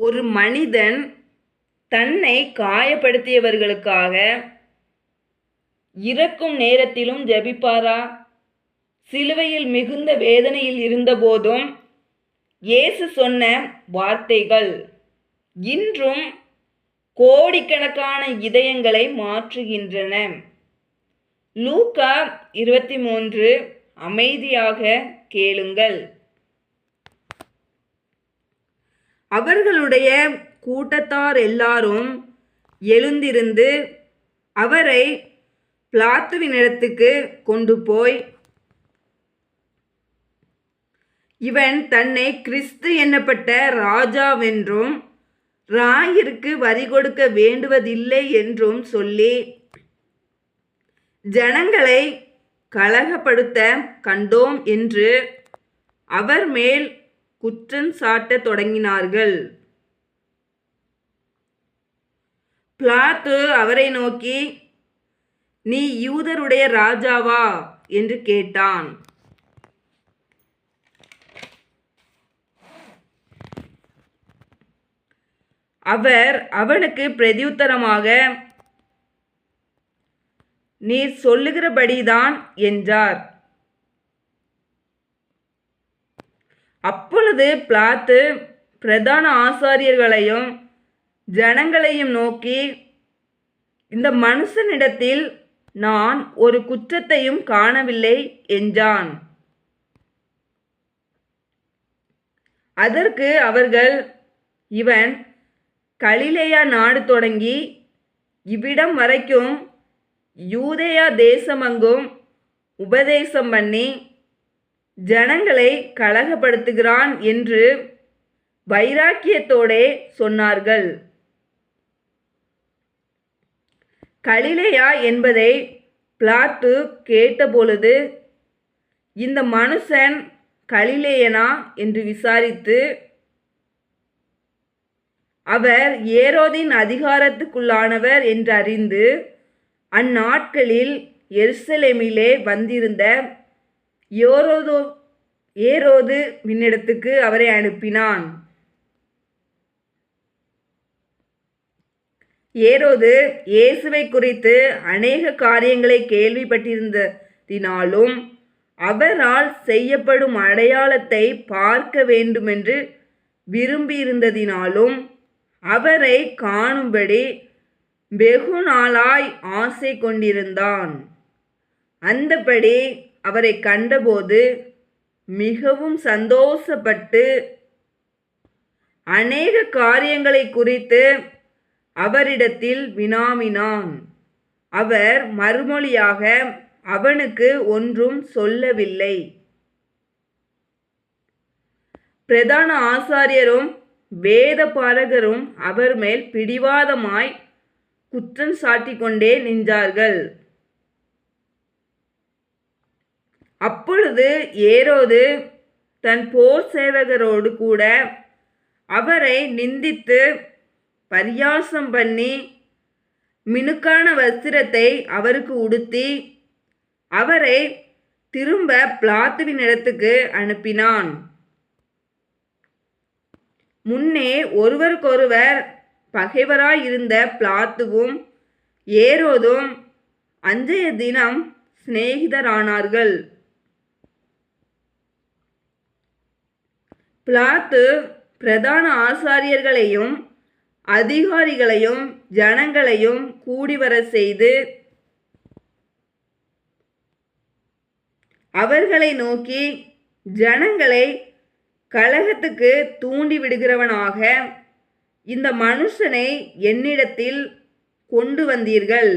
ஒரு மனிதன் தன்னை காயப்படுத்தியவர்களுக்காக இறக்கும் நேரத்திலும் ஜெபிப்பாரா? சிலுவையில் மிகுந்த வேதனையில் இருந்தபோதும் இயேசு சொன்ன வார்த்தைகள் இன்றும் கோடிக்கணக்கான இதயங்களை மாற்றுகின்றன. லூக்கா 23 அமைதியாக கேளுங்கள். அவர்களுடைய கூட்டத்தார் எல்லாரும் எழுந்திருந்து அவரை பிலாத்துவினிடத்துக்கு கொண்டு போய், இவன் தன்னை கிறிஸ்து என்னப்பட்ட ராஜாவென்றும் ராயருக்கு வரி கொடுக்க வேண்டுவதில்லை என்றும் சொல்லி ஜனங்களை கலகப்படுத்த கண்டோம் என்று அவர் மேல் குற்றம் சாட்டத் தொடங்கினார்கள். பிலாத்து அவரை நோக்கி, நீ யூதருடைய ராஜாவா என்று கேட்டான். அவர் அவனுக்கு பிரதியுத்தரமாக, நீர் சொல்லுகிறபடிதான் என்றார். அப்பொழுது பிலாத்து பிரதான ஆசாரியர்களையும் ஜனங்களையும் நோக்கி, இந்த மனுஷனிடத்தில் நான் ஒரு குற்றத்தையும் காணவில்லை என்றான். அதற்கு அவர்கள், இவன் கலிலேயா நாடு தொடங்கி இவ்விடம் வரைக்கும் யூதேயா தேசமங்கும் உபதேசம் பண்ணி ஜனங்களை கலகப்படுத்துகிறான் என்று வைராக்கியத்தோடே சொன்னார்கள். கலிலேயா என்பதை பிலாத்து கேட்டபொழுது, இந்த மனுஷன் கலிலேயனா என்று விசாரித்து, அவர் ஏரோதின் அதிகாரத்துக்குள்ளானவர் என்று அறிந்து அந்நாட்களில் எருசலேமிலே வந்திருந்த ஏரோது விண்ணிடத்துக்கு அவரை அனுப்பினான். ஏரோது இயேசுவை குறித்து அநேக காரியங்களை கேள்விப்பட்டிருந்ததினாலும் அவரால் செய்யப்படும் அடையாளத்தை பார்க்க வேண்டுமென்று விரும்பியிருந்ததினாலும் அவரை காணும்படி வெகு நாளாய் ஆசை கொண்டிருந்தான். அந்தபடி அவரை கண்டபோது மிகவும் சந்தோஷப்பட்டு அநேக காரியங்களை குறித்து அவரிடத்தில் வினாவினான். அவர் மறுமொழியாக அவனுக்கு ஒன்றும் சொல்லவில்லை. பிரதான ஆசாரியரும் வேத பாரகரும் அவர் மேல் பிடிவாதமாய் குற்றம் சாட்டிக் கொண்டே நின்றார்கள். அப்பொழுது ஏரோது தன் போர் சேவகரோடு கூட அவரை நிந்தித்து பரியாசம் பண்ணி மினுக்கான வஸ்திரத்தை அவருக்கு உடுத்தி அவரை திரும்ப பிலாத்துவினிடத்துக்கு அனுப்பினான். முன்னே ஒருவருக்கொருவர் பகைவராயிருந்த பிலாத்துவும் ஏரோதும் அன்றைய தினம் சிநேகிதரானார்கள். பிலாத்து பிரதான ஆசாரியர்களையும் அதிகாரிகளையும் ஜனங்களையும் கூடிவர செய்து அவர்களை நோக்கி, ஜனங்களை கலகத்துக்கு தூண்டி விடுகிறவனாக இந்த மனுஷனை என்னிடத்தில் கொண்டு வந்தீர்கள்.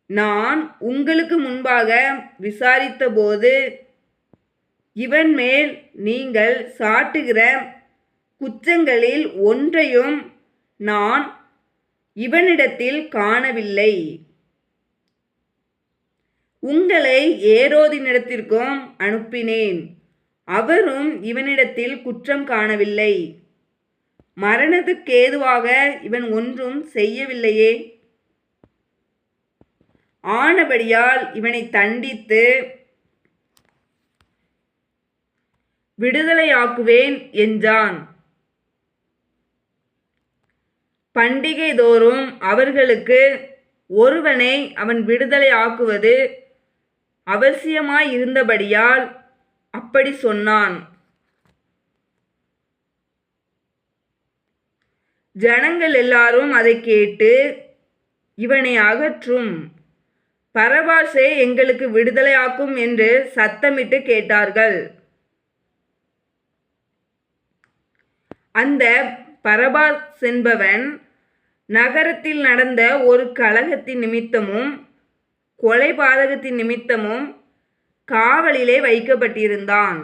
நான் உங்களுக்கு முன்பாக விசாரித்தபோது இவன் மேல் நீங்கள் சாட்டுகிற குற்றங்களில் ஒன்றையும் நான் இவனிடத்தில் காணவில்லை. உங்களை ஏரோதினிடத்திற்கும் அனுப்பினேன். அவரும் இவனிடத்தில் குற்றம் காணவில்லை. மரணத்துக்கேதுவாக இவன் ஒன்றும் செய்யவில்லையே. ஆனபடியால் இவனை தண்டித்து விடுதலையாக்குவேன் என்றான். பண்டிகை தோறும் அவர்களுக்கு ஒருவனை அவன் விடுதலை ஆக்குவது அவசியமாயிருந்தபடியால் அப்படி சொன்னான். ஜனங்கள் எல்லாரும் அதை கேட்டு, இவனை அகற்றும், பரபாசை எங்களுக்கு விடுதலையாக்கும் என்று சத்தமிட்டு கேட்டார்கள். அந்த பரபாஸ் என்பவன் நகரத்தில் நடந்த ஒரு கலகத்தின் நிமித்தமும் கொலைபாதகத்தின் நிமித்தமும் காவலிலே வைக்கப்பட்டிருந்தான்.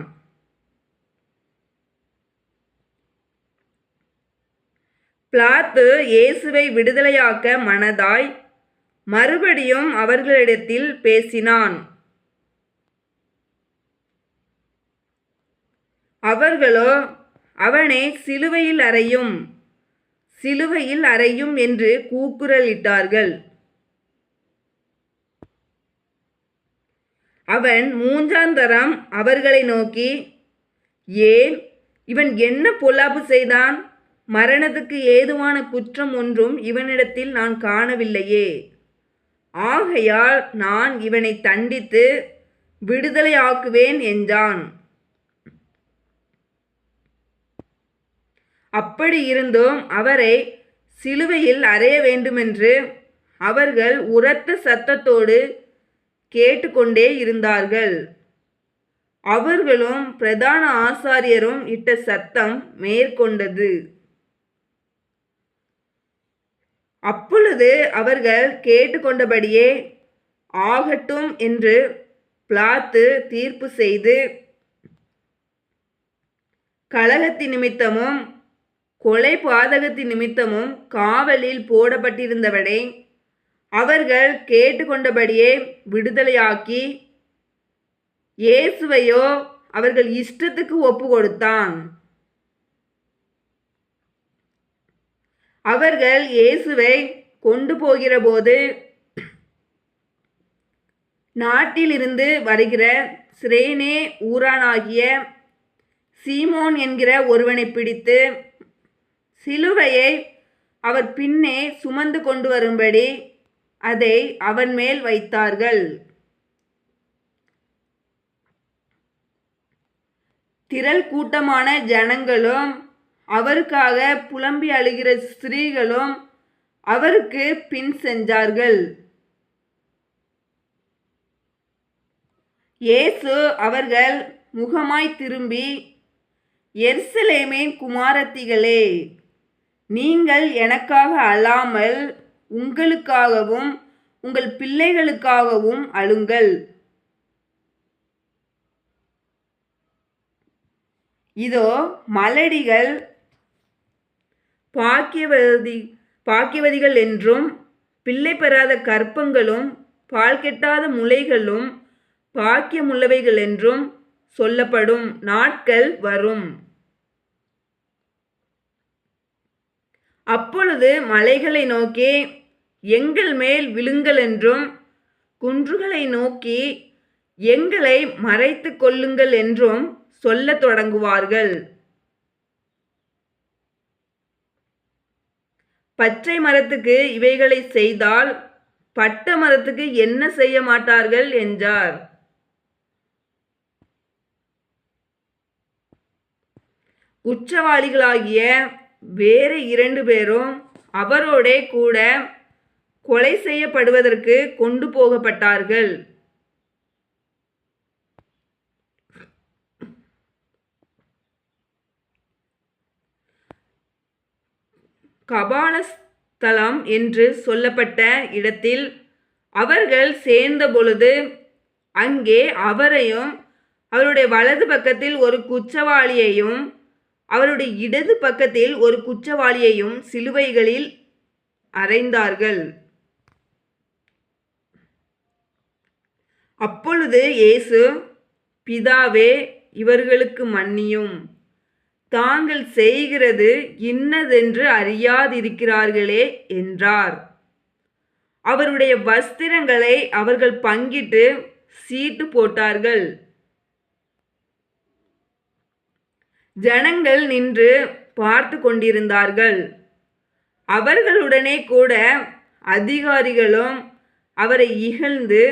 பிலாத்து இயேசுவை விடுதலையாக்க மனதாய் மறுபடியும் அவர்களிடத்தில் பேசினான். அவர்களோ, அவனை சிலுவையில் அறையும், சிலுவையில் அறையும் என்று கூக்குரலிட்டார்கள். அவன் மூன்றாந்தரம் அவர்களை நோக்கி, ஏன், இவன் என்ன பொல்லாப்பு செய்தான்? மரணத்துக்கு ஏதுவான குற்றம் ஒன்றும் இவனிடத்தில் நான் காணவில்லையே. ஆகையால் நான் இவனை தண்டித்து விடுதலையாக்குவேன் என்றான். அப்படி இருந்தும் அவரை சிலுவையில் அறைய வேண்டுமென்று அவர்கள் உரத்த சத்தத்தோடு கேட்டுக்கொண்டே இருந்தார்கள். அவர்களும் பிரதான ஆசாரியரும் இட்ட சத்தம் மேற்கொண்டது. அப்பொழுது அவர்கள் கேட்டுக்கொண்டபடியே ஆகட்டும் என்று பிலாத்து தீர்ப்பு செய்து, கலகத்தின் நிமித்தமும் கொலை பாதகத்தின் நிமித்தமும் காவலில் போடப்பட்டிருந்தவனை அவர்கள் கேட்டுக்கொண்டபடியே விடுதலையாக்கி, இயேசுவையோ அவர்கள் இஷ்டத்துக்கு ஒப்பு கொடுத்தான். அவர்கள் இயேசுவை கொண்டு போகிறபோது நாட்டிலிருந்து வருகிற சிரேனே ஊரானாகிய சீமோன் என்கிற ஒருவனை பிடித்து சிலுவையை அவர் பின்னே சுமந்து கொண்டு வரும்படி அதை அவன் மேல் வைத்தார்கள். திரள் கூட்டமான ஜனங்களும் அவருக்காக புலம்பி அழுகிற ஸ்திரீகளும் அவருக்கு பின் சென்றார்கள். இயேசு அவர்கள் முகமாய் திரும்பி, எருசலேமின் குமாரத்திகளே, நீங்கள் எனக்காக அழாமல் உங்களுக்காகவும் உங்கள் பிள்ளைகளுக்காகவும் அழுங்கள். இதோ மலடிகள் பாக்கியவதிகள் என்றும் பிள்ளை பெறாத கற்பங்களும் பால் கெட்டாத முலைகளும் பாக்கியமுள்ளவைகள் என்றும் சொல்லப்படும் நாட்கள் வரும். அப்பொழுது மலைகளை நோக்கி எங்கள் மேல் விழுங்கள் என்றும் குன்றுகளை நோக்கி எங்களை மறைத்து கொள்ளுங்கள் என்றும் சொல்லத் தொடங்குவார்கள். பச்சை மரத்துக்கு இவைகளை செய்தால் பட்ட மரத்துக்கு என்ன செய்ய மாட்டார்கள் என்றார். குற்றவாளிகளாகிய வேறு 2 பேரும் அவரோடே கூட கொலை செய்யப்படுவதற்கு கொண்டு போகப்பட்டார்கள். கபாலஸ்தலம் என்று சொல்லப்பட்ட இடத்தில் அவர்கள் சேர்ந்த பொழுது அங்கே அவரையும் அவருடைய வலது பக்கத்தில் ஒரு குற்றவாளியையும் அவருடைய இடது பக்கத்தில் ஒரு குற்றவாளியையும் சிலுவைகளில் அறைந்தார்கள். அப்பொழுது இயேசு, பிதாவே, இவர்களுக்கு மன்னியும், தாங்கள் செய்கிறது இன்னதென்று அறியாதிருக்கிறார்களே என்றார். அவருடைய வஸ்திரங்களை அவர்கள் பங்கிட்டு சீட்டு போட்டார்கள். ஜனங்கள் நின்று பார்த்து கொண்டிருந்தார்கள். அவர்களுடனே கூட அதிகாரிகளும் அவரை இகழ்ந்து,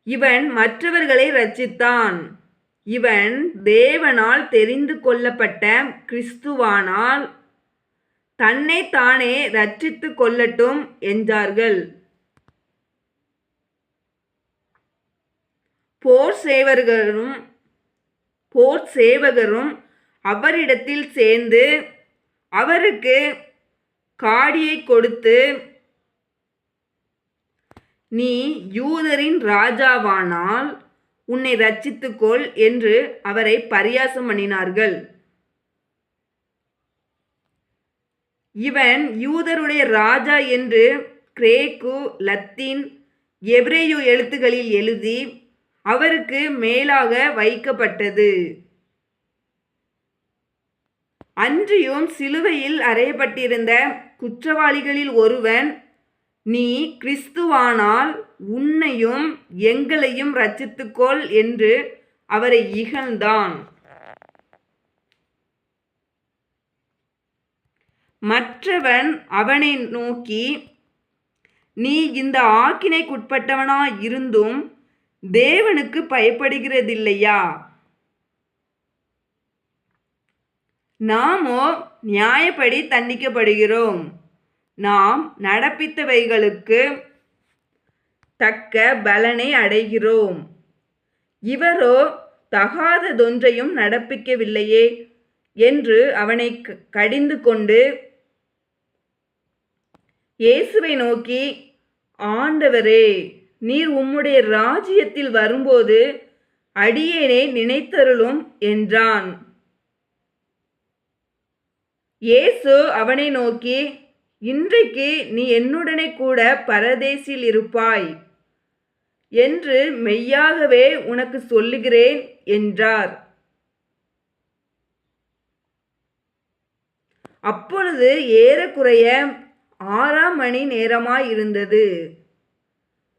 இவன் மற்றவர்களை இரட்சித்தான், இவன் தேவனால் தெரிந்து கொள்ளப்பட்ட கிறிஸ்துவானால் தன்னை தானே இரட்சித்துக் கொள்ளட்டும் என்றார்கள். போர் சேவகரும் அவரிடத்தில் சேர்ந்து அவருக்கு காடியை கொடுத்து, நீ யூதரின் ராஜாவானால் உன்னை இரட்சித்துக்கொள் என்று அவரை பரியாசம் பண்ணினார்கள். இவன் யூதருடைய ராஜா என்று கிரேக்கு, லத்தீன், எபிரேயு எழுத்துக்களில் எழுதி அவருக்கு மேலாக வைக்கப்பட்டது. அன்றியும் சிலுவையில் அறையப்பட்டிருந்த குற்றவாளிகளில் ஒருவன், நீ கிறிஸ்துவானால் உன்னையும் எங்களையும் இரட்சித்துக்கொள் என்று அவரை இகழ்ந்தான். மற்றவன் அவனை நோக்கி, நீ இந்த ஆக்கினைக்குட்பட்டவனாய் இருந்தும் தேவனுக்கு பயப்படுகிறதில்லையா? நாமோ நியாயப்படி தண்டிக்கப்படுகிறோம். நாம் நடப்பித்தவைகளுக்கு தக்க பலனை அடைகிறோம். இவரோ தகாததொன்றையும் நடப்பிக்கவில்லையே என்று அவனை கடிந்து கொண்டு இயேசுவை நோக்கி, ஆண்டவரே, நீர் உம்முடைய ராஜ்யத்தில் வரும்போது அடியேனை நினைத்தருளும் என்றான். இயேசு அவனை நோக்கி, இன்றைக்கு நீ என்னுடனே கூட பரதேசில் இருப்பாய் என்று மெய்யாகவே உனக்கு சொல்லுகிறேன் என்றார். அப்பொழுது ஏறக்குறைய 6ஆம் மணி நேரமாயிருந்தது.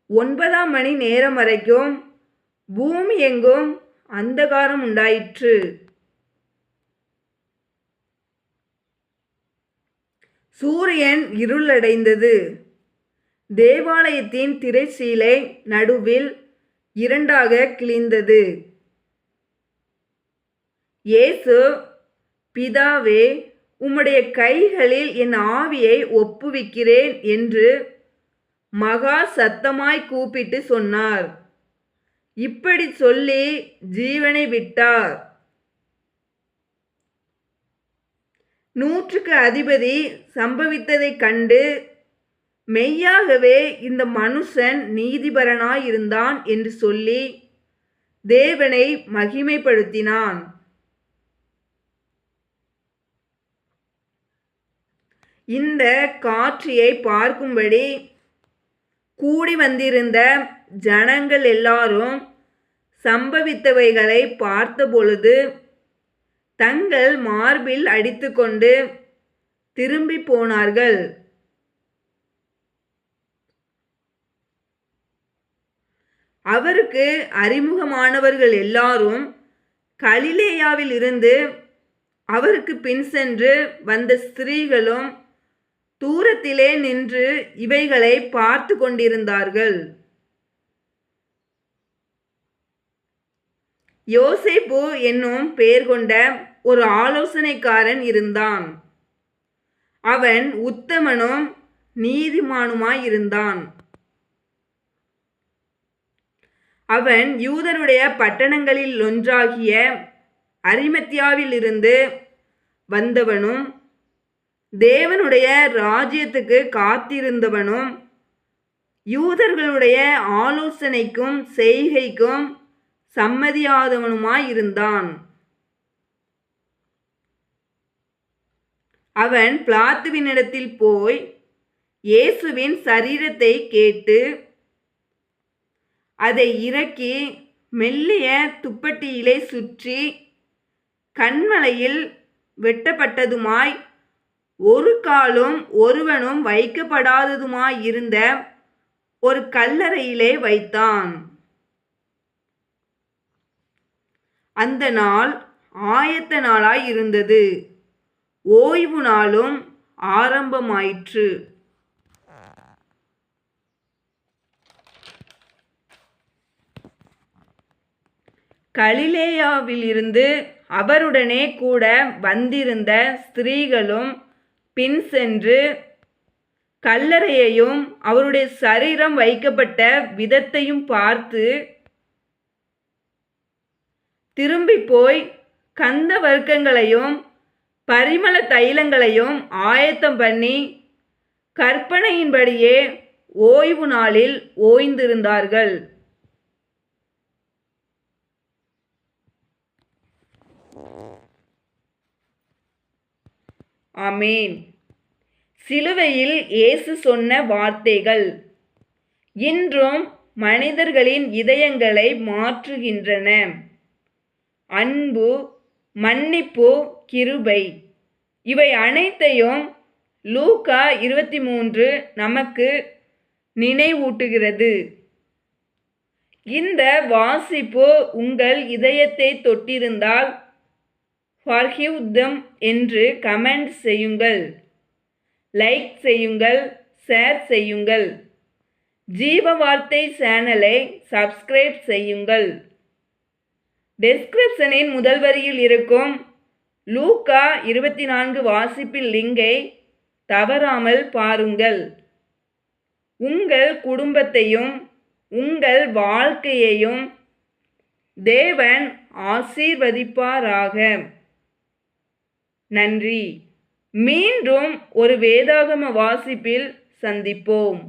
9ஆம் மணி நேரம் வரைக்கும் பூமி எங்கும் அந்தகாரம் உண்டாயிற்று. சூரியன் இருளடைந்தது. தேவாலயத்தின் திரைச்சீலை நடுவில் 2ஆக கிழிந்தது. இயேசு, பிதாவே, உம்முடைய கைகளில் என் ஆவியை ஒப்புவிக்கிறேன் என்று மகா சத்தமாய் கூப்பிட்டு சொன்னார். இப்படி சொல்லி ஜீவனை விட்டார். 100க்கு அதிபதி சம்பவித்ததைக் கண்டு, மெய்யாகவே இந்த மனுஷன் நீதிபரனாயிருந்தான் என்று சொல்லி தேவனை மகிமைப்படுத்தினான். இந்த காட்சியை பார்க்கும்படி கூடி வந்திருந்த ஜனங்கள் எல்லாரும் சம்பவித்தவைகளை பார்த்தபொழுது தங்கள் மார்பில் அடித்துக்கொண்டு திரும்பி போனார்கள். அவருக்கு அறிமுகமானவர்கள் எல்லாரும் கலிலேயாவில் இருந்து அவருக்கு பின் சென்று வந்த ஸ்திரீகளும் தூரத்திலே நின்று இவைகளை பார்த்து கொண்டிருந்தார்கள். யோசேப்பு என்னும் பெயர் கொண்ட ஒரு ஆலோசனைக்காரன் இருந்தான். அவன் உத்தமனும் நீதிமானுமாயிருந்தான். அவன் யூதருடைய பட்டணங்களில் ஒன்றாகிய அரிமத்தியாவிலிருந்து வந்தவனும் தேவனுடைய ராஜ்யத்துக்கு காத்திருந்தவனும் யூதர்களுடைய ஆலோசனைக்கும் செய்கைக்கும் சம்மதியாதவனுமாயிருந்தான். அவன் பிலாத்துவினிடத்தில் போய் இயேசுவின் சரீரத்தை கேட்டு அதை இறக்கி மெல்லிய துப்பட்டியிலே சுற்றி கன்மலையில் வெட்டப்பட்டதுமாய் ஒரு காலும் ஒருவனும் வைக்கப்படாததுமாயிருந்த ஒரு கல்லறையிலே வைத்தான். அந்த நாள் ஆயத்த நாளாய் இருந்தது. ஓய்வு நாளும் ஆரம்பமாயிற்று. கலிலேயாவிலிருந்து அவருடனே கூட வந்திருந்த ஸ்திரீகளும் பின் சென்று கல்லறையையும் அவருடைய சரீரம் வைக்கப்பட்ட விதத்தையும் பார்த்து திரும்பி போய் கந்த வர்க்கங்களையும் பரிமள தைலங்களையும் ஆயத்தம் பண்ணி கற்பனையின்படியே ஓய்வு நாளில் ஓய்ந்திருந்தார்கள். ஆமென். சிலுவையில் இயேசு சொன்ன வார்த்தைகள் இன்றும் மனிதர்களின் இதயங்களை மாற்றுகின்றன. அன்பு, மன்னிப்பு, கிருபை இவை அனைத்தையும் லூக்கா 23 நமக்கு நினைவூட்டுகிறது. இந்த வாசிப்பு உங்கள் இதயத்தை தொட்டிருந்தால் forgive them என்று கமெண்ட் செய்யுங்கள், லைக் செய்யுங்கள், ஷேர் செய்யுங்கள். ஜீவ வார்த்தை சேனலை சப்ஸ்கிரைப் செய்யுங்கள். டெஸ்கிரிப்ஷனின் முதல் வரியில் இருக்கும் லூக்கா 24 வாசிப்பின் லிங்கை தவறாமல் பாருங்கள். உங்கள் குடும்பத்தையும் உங்கள் வாழ்க்கையையும் தேவன் ஆசீர்வதிப்பாராக. நன்றி. மீண்டும் ஒரு வேதாகம வாசிப்பில் சந்திப்போம்.